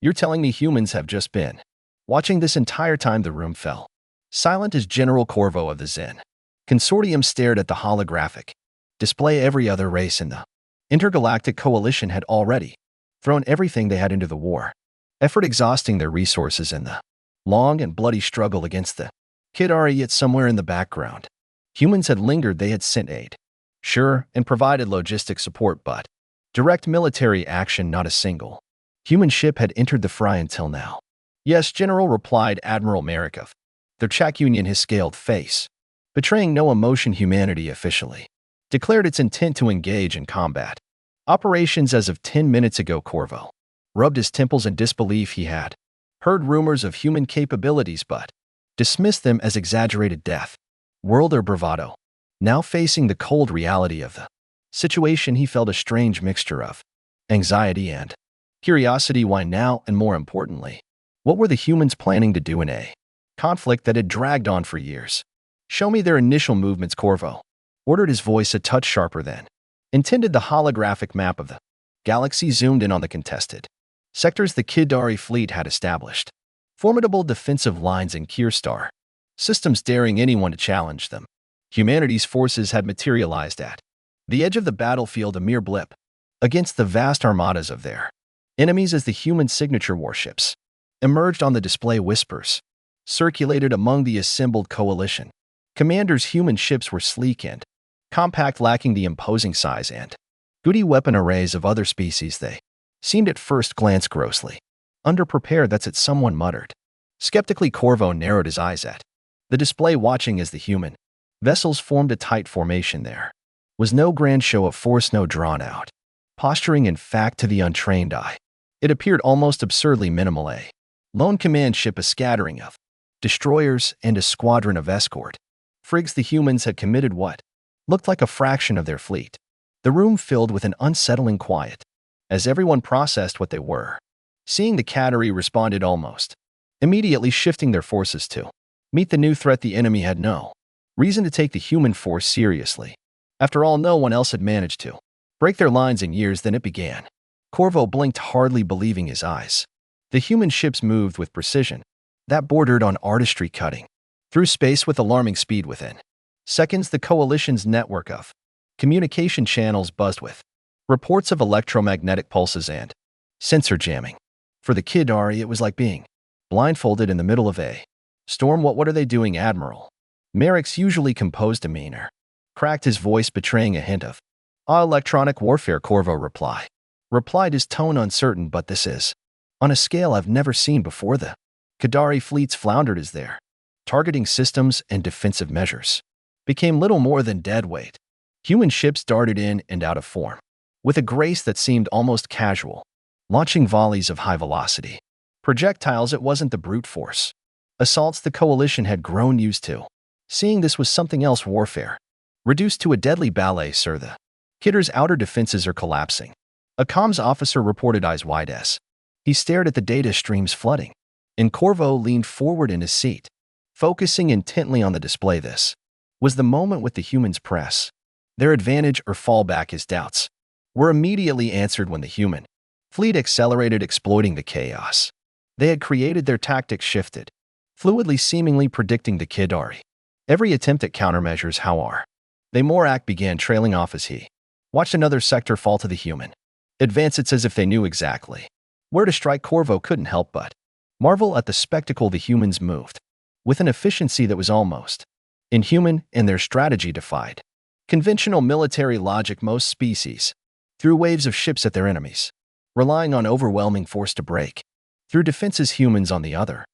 You're telling me humans have just been watching this entire time? The room fell silent as General Corvo of the Zen Consortium stared at the holographic display. Every other race in the intergalactic coalition had already thrown everything they had into the war effort, exhausting their resources in the long and bloody struggle against the Kidari. Yet somewhere in the background, humans had lingered. They had sent aid, sure, and provided logistic support, but direct military action. Not a single human ship had entered the fray until now. Yes, General, replied Admiral Marikov, their Czech Union, his scaled face betraying no emotion. Humanity officially declared its intent to engage in combat operations as of 10 minutes ago. Corvo rubbed his temples in disbelief. He had heard rumors of human capabilities but dismissed them as exaggerated death, world, or bravado. Now facing the cold reality of the situation, he felt a strange mixture of anxiety and curiosity. Why now? And more importantly, what were the humans planning to do in a conflict that had dragged on for years? Show me their initial movements, Corvo ordered, his voice a touch sharper than intended. The holographic map of the galaxy zoomed in on the contested sectors. The Kidari fleet had established formidable defensive lines in Kirstar systems, daring anyone to challenge them. Humanity's forces had materialized at the edge of the battlefield, a mere blip against the vast armadas of their enemies. As the human signature warships emerged on the display, whispers circulated among the assembled coalition commanders. Human ships were sleek and compact, lacking the imposing size and gaudy weapon arrays of other species. They seemed at first glance grossly underprepared. That's it, someone muttered skeptically. Corvo narrowed his eyes at the display, watching as the human vessels formed a tight formation. There was no grand show of force, no drawn-out posturing. In fact, to the untrained eye, it appeared almost absurdly minimal. A lone command ship, a scattering of destroyers, and a squadron of escort frigs. The humans had committed what looked like a fraction of their fleet. The room filled with an unsettling quiet as everyone processed what they were seeing. The Kidari responded almost immediately, shifting their forces to meet the new threat. The enemy had no reason to take the human force seriously. After all, no one else had managed to break their lines in years. Then it began. Corvo blinked, hardly believing his eyes. The human ships moved with precision that bordered on artistry, cutting through space with alarming speed. Within seconds, the coalition's network of communication channels buzzed with reports of electromagnetic pulses and sensor jamming. For the Kidari, it was like being blindfolded in the middle of a storm. What are they doing? Admiral Merrick's usually composed demeanor cracked, his voice betraying a hint of electronic warfare. Corvo replied, his tone uncertain. But this is on a scale I've never seen before. The Kidari fleets floundered as their targeting systems and defensive measures became little more than dead weight. Human ships darted in and out of form with a grace that seemed almost casual, launching volleys of high-velocity projectiles. It wasn't the brute force assaults the coalition had grown used to. Seeing this was something else, warfare reduced to a deadly ballet. Sir, the Kidder's outer defenses are collapsing, a comms officer reported, eyes wide as he stared at the data streams flooding. And Corvo leaned forward in his seat, focusing intently on the display. This was the moment with the humans' press their advantage or fall back. His doubts were immediately answered when the human fleet accelerated, exploiting the chaos they had created. Their tactics shifted fluidly, seemingly predicting the Kidari. Every attempt at countermeasures, how are they? Morak began trailing off as he watched another sector fall to the human advance. It's as if they knew exactly where to strike. Corvo couldn't help but marvel at the spectacle. The humans moved with an efficiency that was almost inhuman, and their strategy defied conventional military logic. Most species threw waves of ships at their enemies, relying on overwhelming force to break through defenses. Humans, on the other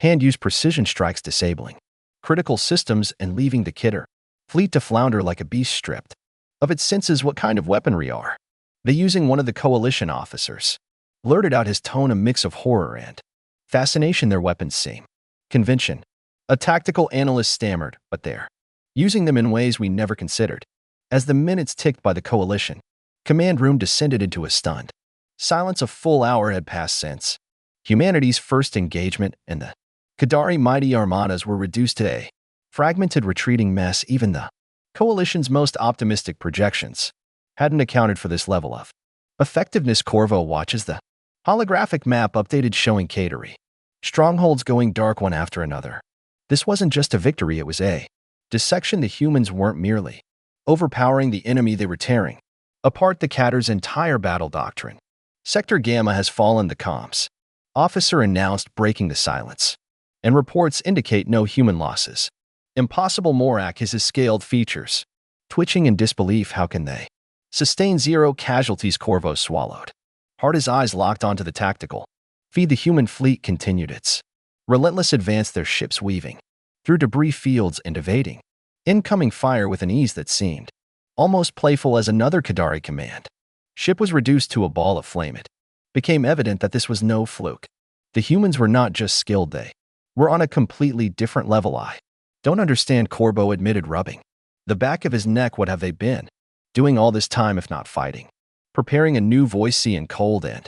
hand, used precision strikes, disabling critical systems and leaving the Kidder fleet to flounder like a beast stripped of its senses. What kind of weaponry are they using? One of the coalition officers blurted out, his tone a mix of horror and fascination. Their weapons seem convention, a tactical analyst stammered, but they're using them in ways we never considered. As the minutes ticked by, the coalition command room descended into a stunned silence. A full hour had passed since humanity's first engagement, and the Kidari mighty armadas were reduced to a fragmented, retreating mess. Even the coalition's most optimistic projections hadn't accounted for this level of effectiveness. Corvo watches the Holographic map updated showing Kateri. Strongholds going dark one after another. This wasn't just a victory, it was a dissection. The humans weren't merely overpowering the enemy, they were tearing apart the Catter's entire battle doctrine. Sector Gamma has fallen, the comms officer announced, breaking the silence. And reports indicate no human losses. Impossible. Morak has his scaled features. Twitching in disbelief, how can they sustain 0 casualties? Corvo swallowed hard, his eyes locked onto the tactical feed. The human fleet continued its relentless advance, their ships weaving through debris fields and evading incoming fire with an ease that seemed almost playful. As another Qadari command ship was reduced to a ball of flame, it became evident that this was no fluke. The humans were not just skilled, they were on a completely different level. I don't understand, Corvo admitted, rubbing the back of his neck. What have they been doing all this time if not fighting? Preparing a new voice. See, and cold and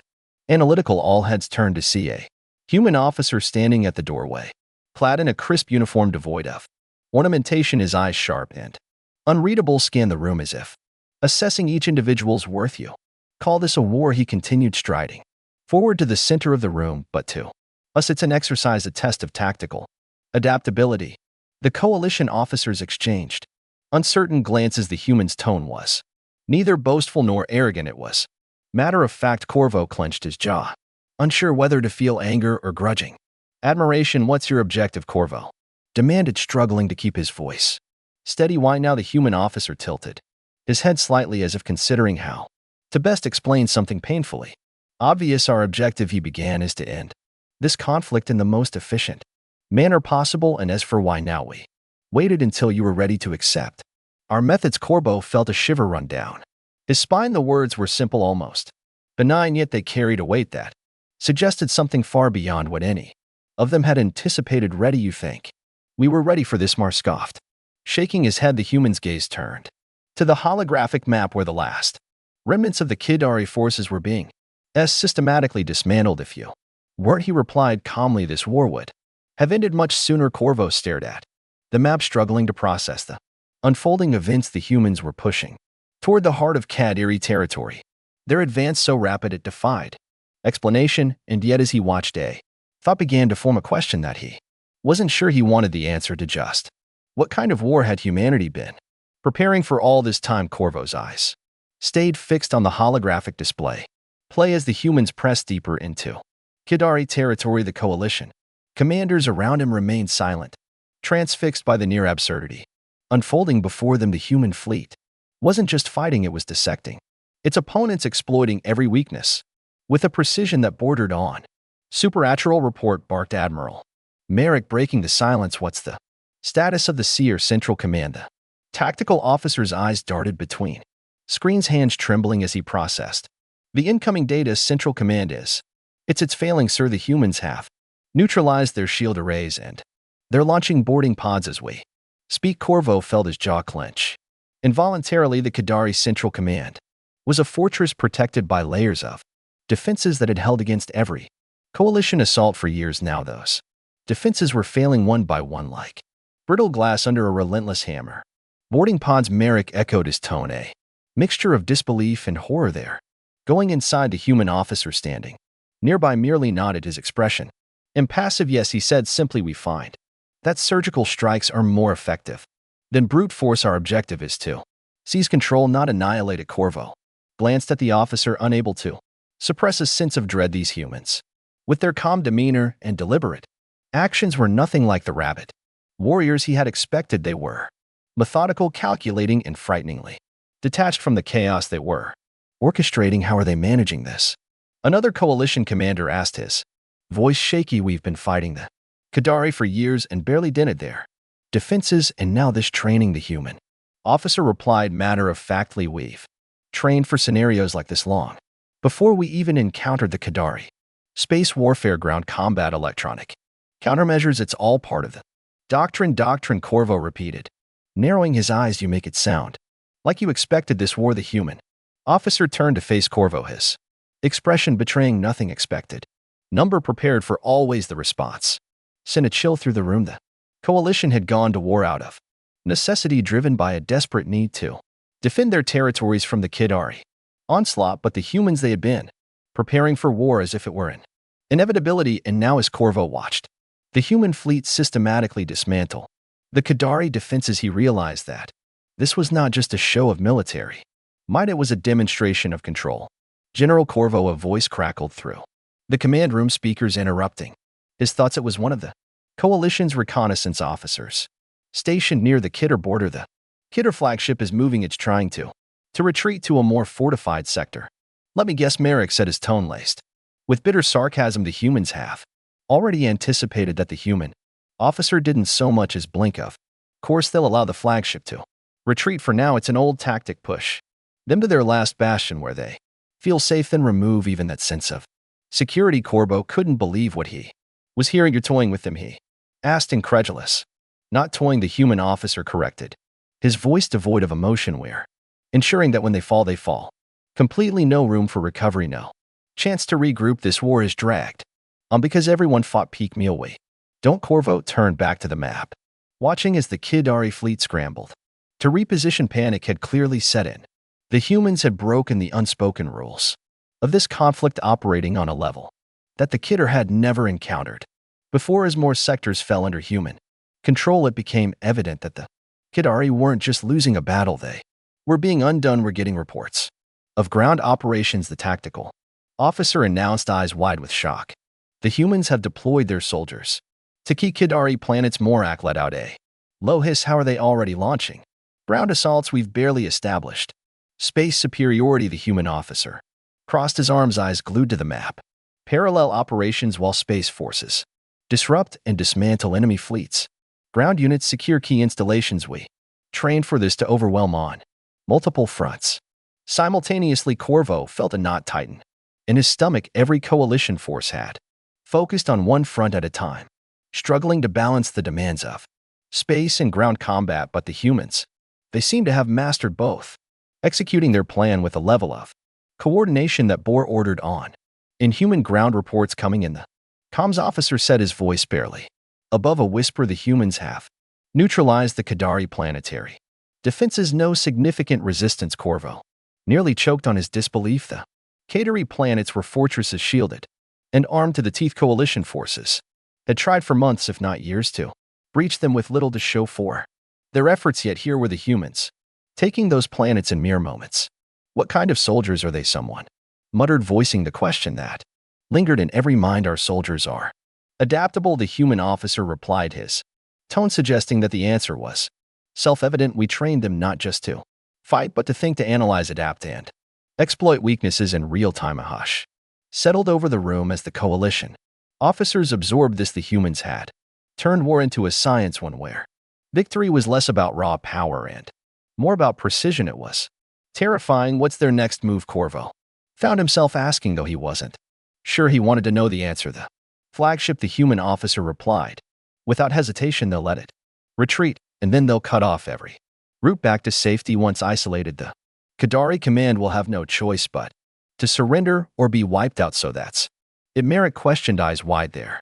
analytical, all heads turned to see a human officer standing at the doorway, clad in a crisp uniform devoid of ornamentation. His eyes sharp and unreadable scanned the room as if assessing each individual's worth. You call this a war? He continued, striding forward to the center of the room. But to us it's an exercise, a test of tactical adaptability. The coalition officers exchanged uncertain glances. The human's tone was neither boastful nor arrogant, it was matter of fact. Corvo clenched his jaw, unsure whether to feel anger or grudging admiration. What's your objective? Corvo demanded, struggling to keep his voice steady. Why now? The human officer tilted his head slightly, as if considering how to best explain something painfully obvious. Our objective, he began, is to end this conflict in the most efficient manner possible. And as for why now, we waited until you were ready to accept our methods. Corvo felt a shiver run down his spine. The words were simple, almost benign, yet they carried a weight that suggested something far beyond what any of them had anticipated. Ready, you think we were ready for this? Mar scoffed, shaking his head. The human's gaze turned to the holographic map where the last remnants of the Qadari forces were being systematically dismantled. If you weren't, he replied calmly, this war would have ended much sooner. Corvo stared at the map, struggling to process the unfolding events. The humans were pushing toward the heart of Qadari territory, their advance so rapid it defied explanation. And yet, as he watched, a thought began to form, a question that he wasn't sure he wanted the answer to. Just what kind of war had humanity been preparing for all this time? Corvo's eyes stayed fixed on the holographic display play as the humans pressed deeper into Qadari territory. The coalition commanders around him remained silent, transfixed by the near absurdity unfolding before them. The human fleet wasn't just fighting, it was dissecting its opponents, exploiting every weakness with a precision that bordered on supernatural. Report, barked Admiral Merrick, breaking the silence. What's the status of the Seer Central Command? The tactical officer's eyes darted between screens, hands trembling as he processed the incoming data. Central Command is it's failing, sir. The humans have neutralized their shield arrays and they're launching boarding pods as we speak. Corvo felt his jaw clench. Involuntarily, the Qadari Central Command was a fortress protected by layers of defenses that had held against every coalition assault for years. Now those defenses were failing one by one, like brittle glass under a relentless hammer. Boarding pods, Merrick echoed, his tone a mixture of disbelief and horror. There, going inside. The human officer standing nearby merely nodded, his expression impassive. Yes, he said simply, we find that surgical strikes are more effective than brute force. Our objective is to seize control, not annihilate it. Corvo glanced at the officer, unable to suppress a sense of dread. These humans, with their calm demeanor and deliberate actions, were nothing like the rabid warriors he had expected. They were methodical, calculating, and frighteningly detached from the chaos they were orchestrating. How are they managing this? Another coalition commander asked, his voice shaky. We've been fighting the Qadari for years and barely dented their defenses, and now this training. The human officer replied matter-of-factly, we've trained for scenarios like this long before we even encountered the Qadari. Space warfare, ground combat, electronic countermeasures, it's all part of the doctrine. Corvo repeated, narrowing his eyes. You make it sound like you expected this war. The human officer turned to face Corvo, his expression betraying nothing expected. Number prepared for always. The response sent a chill through the room. The coalition had gone to war out of necessity, driven by a desperate need to defend their territories from the Qadari onslaught, but the humans, they had been preparing for war as if it were an inevitability. And now as Corvo watched the human fleet systematically dismantle the Qadari defenses, he realized that this was not just a show of military might, it was a demonstration of control. General Corvo, a voice crackled through the command room speakers, interrupting his thoughts. It was one of the coalition's reconnaissance officers stationed near the Kidder border. The Kidder flagship is moving. It's trying to retreat to a more fortified sector. Let me guess, Merrick said, his tone laced with bitter sarcasm. The humans have already anticipated that. The human officer didn't so much as blink. Of course they'll allow the flagship to retreat for now. It's an old tactic. Push them to their last bastion where they feel safe, then remove even that sense of security. Corvo couldn't believe what he was hearing. You're toying with them, he asked, incredulous. Not toying, the human officer corrected, his voice devoid of emotion. We're ensuring that when they fall. Completely no room for recovery, no chance to regroup. This war is dragged on because everyone fought peak meal. We don't. Corvo turned back to the map, watching as the Qadari fleet scrambled to reposition. Panic had clearly set in. The humans had broken the unspoken rules of this conflict, operating on a level that the Kidder had never encountered before. As more sectors fell under human control, it became evident that the Qadari weren't just losing a battle, they were being undone. We're getting reports of ground operations, the tactical officer announced, eyes wide with shock. The humans have deployed their soldiers to key Qadari planets. Morak let out a low hiss. How are they already launching ground assaults? We've barely established space superiority. The human officer crossed his arms, eyes glued to the map. Parallel operations while space forces disrupt and dismantle enemy fleets. Ground units secure key installations. We trained for this to overwhelm on multiple fronts simultaneously. Corvo felt a knot tighten in his stomach. Every coalition force had focused on one front at a time, struggling to balance the demands of space and ground combat. But the humans, they seemed to have mastered both, executing their plan with a level of coordination that bore ordered on. Inhuman ground reports coming in. The comms officer said, his voice barely above a whisper. The humans have neutralized the Qadari planetary defenses. No significant resistance. Corvo nearly choked on his disbelief. The Qadari planets were fortresses, shielded and armed to the teeth. Coalition forces had tried for months, if not years, to breach them with little to show for their efforts. Yet here were the humans taking those planets in mere moments. What kind of soldiers are they? Someone muttered, voicing the question that lingered in every mind. Our soldiers are adaptable, the human officer replied, his tone suggesting that the answer was self-evident. We trained them not just to fight, but to think, to analyze, adapt, and exploit weaknesses in real time. A hush settled over the room as the coalition officers absorbed this. The humans had turned war into a science, one where victory was less about raw power and more about precision. It was terrifying. What's their next move? Corvo found himself asking, though he wasn't sure. He wanted to know the answer. The flagship, the human officer replied without hesitation. They'll let it retreat, and then they'll cut off every route back to safety. Once isolated, the Qadari command will have no choice but to surrender or be wiped out. So that's it. Merrick questioned, eyes wide there,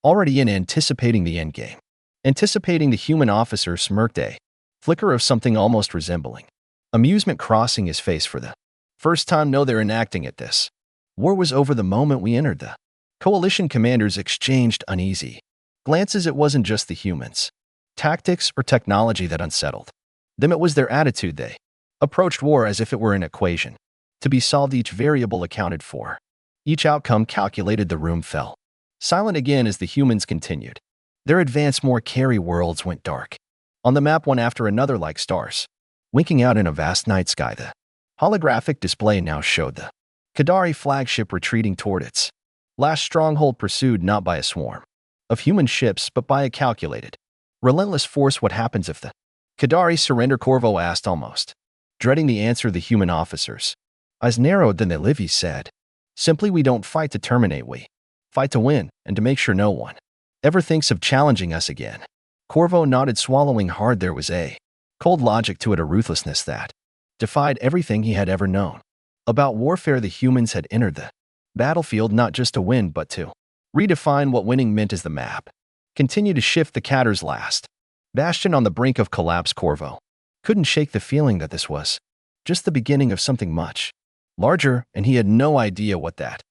already in, anticipating the endgame. Anticipating. The human officer smirked, a flicker of something almost resembling amusement crossing his face. For the first time, no, they're enacting it. This war was over the moment we entered. The coalition commanders exchanged uneasy glances. It wasn't just the humans' tactics or technology that unsettled them. It was their attitude. They approached war as if it were an equation to be solved, each variable accounted for, each outcome calculated. The room fell silent again as the humans continued their advance. More carry worlds went dark on the map, one after another, like stars winking out in a vast night sky. The holographic display now showed the Qadari flagship retreating toward its last stronghold, pursued not by a swarm of human ships, but by a calculated, relentless force. What happens if the Qadari surrender? Corvo asked, almost dreading the answer. The human officers' eyes narrowed. Then they live, he said. Simply, we don't fight to terminate. We fight to win, and to make sure no one ever thinks of challenging us again. Corvo nodded, swallowing hard. There was a cold logic to it, a ruthlessness that defied everything he had ever known about warfare. The humans had entered the battlefield not just to win, but to redefine what winning meant. As the map continued to shift, the Qaddar's last bastion on the brink of collapse, Corvo couldn't shake the feeling that this was just the beginning of something much larger, and he had no idea what that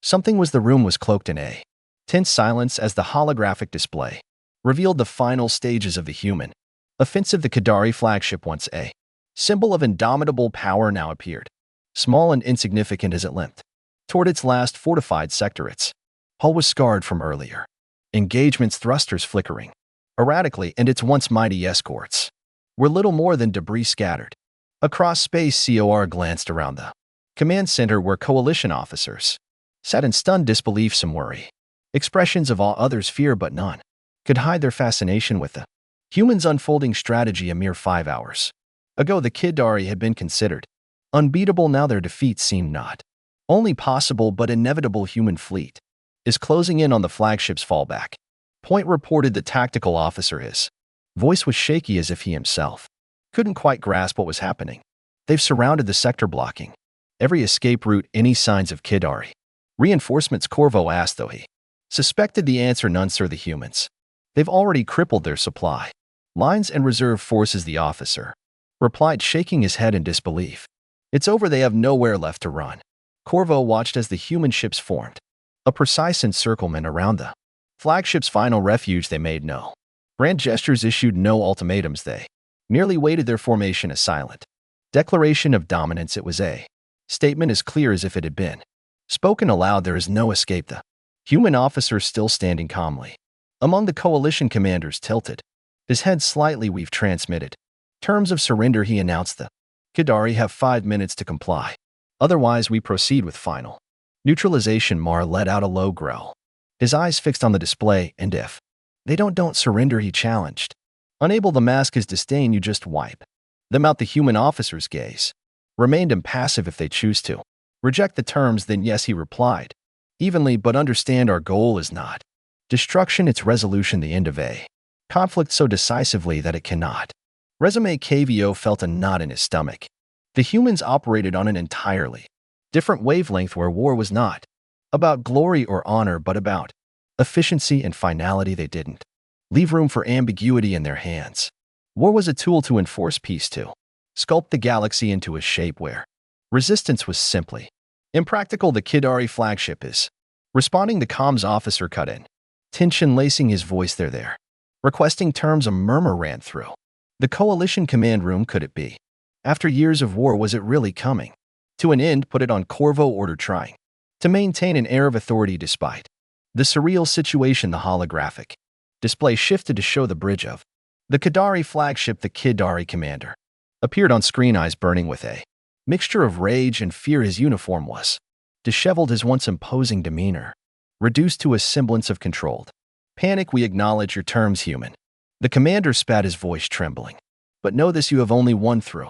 Something was the room was cloaked in a tense silence as the holographic display revealed the final stages of the human offensive. The Qadari flagship, once a symbol of indomitable power, now appeared small and insignificant as it limped toward its last fortified sector. Its hull was scarred from earlier engagements, thrusters flickering erratically, and its once mighty escorts were little more than debris scattered across space. COR glanced around the command center where coalition officers sat in stunned disbelief, some worry, expressions of all others' fear, but none could hide their fascination with the humans' unfolding strategy. A mere 5 hours ago, the Qadari had been considered unbeatable. Now their defeat seemed not only possible but inevitable. Human fleet is closing in on the flagship's fallback point, reported the tactical officer. His voice was shaky as if he himself couldn't quite grasp what was happening. They've surrounded the sector, blocking every escape route. Any signs of Qadari reinforcements? Corvo asked, though he suspected the answer. None, sir. The humans, they've already crippled their supply lines and reserve forces, the officer replied, shaking his head in disbelief. It's over. They have nowhere left to run. Corvo watched as the human ships formed a precise encirclement around the flagship's final refuge. They made no grand gestures, issued no ultimatums. They merely waited, their formation a silent declaration of dominance. It was a statement as clear as if it had been spoken aloud. There is no escape. The human officer, still standing calmly among the coalition commanders, tilted his head slightly. We've transmitted terms of surrender, he announced. The Qadari have 5 minutes to comply. Otherwise, we proceed with final neutralization. Mar let out a low growl, his eyes fixed on the display. And if they don't surrender, he challenged, unable to mask his disdain. You just wipe them out. The human officer's gaze remained impassive. If they choose to reject the terms, then yes, he replied evenly, but understand our goal is not destruction, it's resolution, the end of a conflict so decisively that it cannot resume. KVO felt a knot in his stomach. The humans operated on an entirely different wavelength, where war was not about glory or honor, but about efficiency and finality. They didn't leave room for ambiguity in their hands. War was a tool to enforce peace, to sculpt the galaxy into a shape where resistance was simply impractical. The Qadari flagship is responding, the comms officer cut in, tension lacing his voice. There, requesting terms. A murmur ran through the coalition command room. Could it be? After years of war, was it really coming to an end? Put it on, Corvo ordered, trying to maintain an air of authority despite the surreal situation. The holographic display shifted to show the bridge of the Qadari flagship. The Qadari commander appeared on screen, eyes burning with a mixture of rage and fear. His uniform was disheveled, his once imposing demeanor reduced to a semblance of controlled panic. We acknowledge your terms, human. The commander spat, his voice trembling. But know this, you have only won through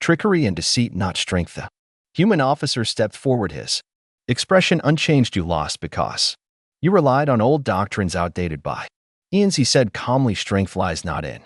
trickery and deceit, not strength. The human officer stepped forward, his expression unchanged. You lost because you relied on old doctrines outdated by eons, he said calmly. Strength lies not in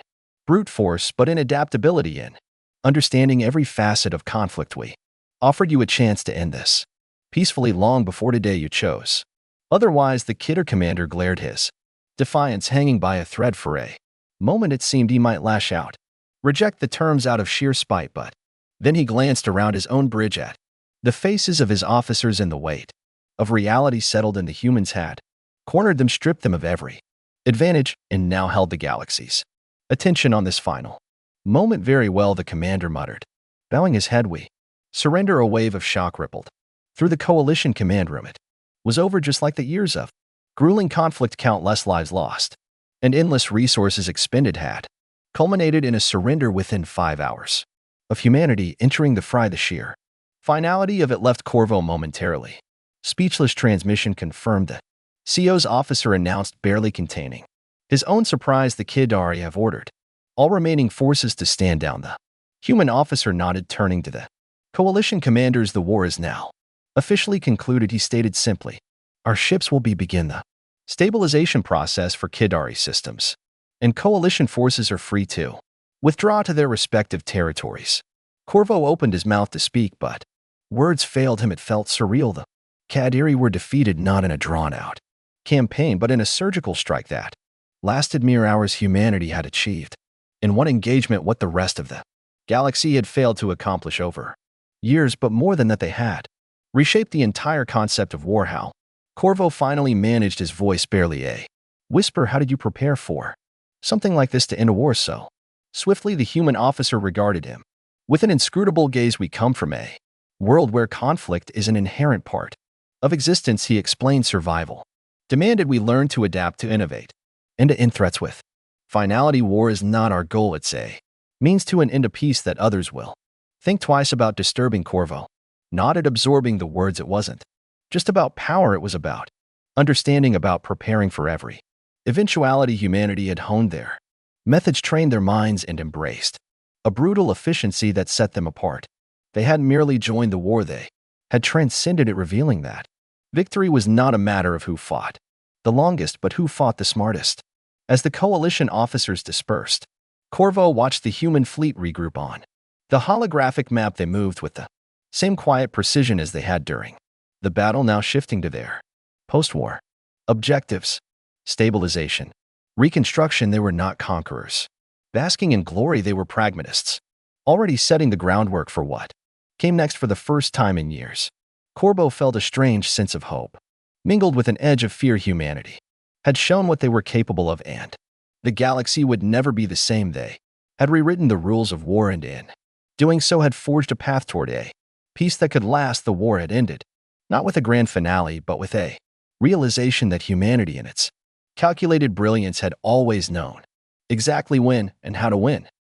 brute force, but in adaptability, in understanding every facet of conflict. We offered you a chance to end this peacefully long before today you chose otherwise. The Qadar commander glared, his defiance hanging by a thread. For a moment it seemed he might lash out, reject the terms out of sheer spite, but then he glanced around his own bridge at the faces of his officers, and the weight of reality settled in. The humans had cornered them, stripped them of every advantage, and now held the galaxy's attention on this final moment. Very well, the commander muttered, bowing his head. We surrender. A wave of shock rippled through the coalition command room. It was over, just like the years of grueling conflict. Countless lives lost and endless resources expended had culminated in a surrender within 5 hours of humanity entering the fray. The sheer finality of it left Corvo momentarily speechless. Transmission confirmed, the CO's officer announced, barely containing his own surprise. The Qadari have ordered all remaining forces to stand down. The human officer nodded, turning to the coalition commanders. The war is now officially concluded, he stated simply. Our ships will begin the stabilization process for Qadari systems, and coalition forces are free to withdraw to their respective territories. Corvo opened his mouth to speak, but words failed him. It felt surreal. The Qadari were defeated not in a drawn-out campaign, but in a surgical strike that lasted mere hours. Humanity had achieved in one engagement what the rest of the galaxy had failed to accomplish over years, but more than that, they had reshaped the entire concept of war. How Corvo finally managed, his voice barely a whisper. How did you prepare for something like this to end a war so swiftly? The human officer regarded him with an inscrutable gaze. We come from a world where conflict is an inherent part of existence, he explained. Survival demanded we learn to adapt, to innovate, and to end threats with finality. War is not our goal, it's a means to an end, a peace that others will think twice about disturbing. Corvo nodded, absorbing the words. It wasn't just about power, it was about understanding, about preparing for every eventuality. Humanity had honed their methods, trained their minds, and embraced a brutal efficiency that set them apart. They hadn't merely joined the war, they had transcended it, revealing that victory was not a matter of who fought the longest, but who fought the smartest. As the coalition officers dispersed, Corvo watched the human fleet regroup on the holographic map. They moved with the same quiet precision as they had during the battle, now shifting to their post-war objectives: stabilization, reconstruction. They were not conquerors basking in glory, they were pragmatists, already setting the groundwork for what came next. For the first time in years, Corvo felt a strange sense of hope, mingled with an edge of fear. Humanity had shown what they were capable of, and the galaxy would never be the same. They had rewritten the rules of war, and in doing so had forged a path toward a peace that could last. The war had ended, not with a grand finale, but with a realization that humanity in its calculated brilliance had always known exactly when and how to win.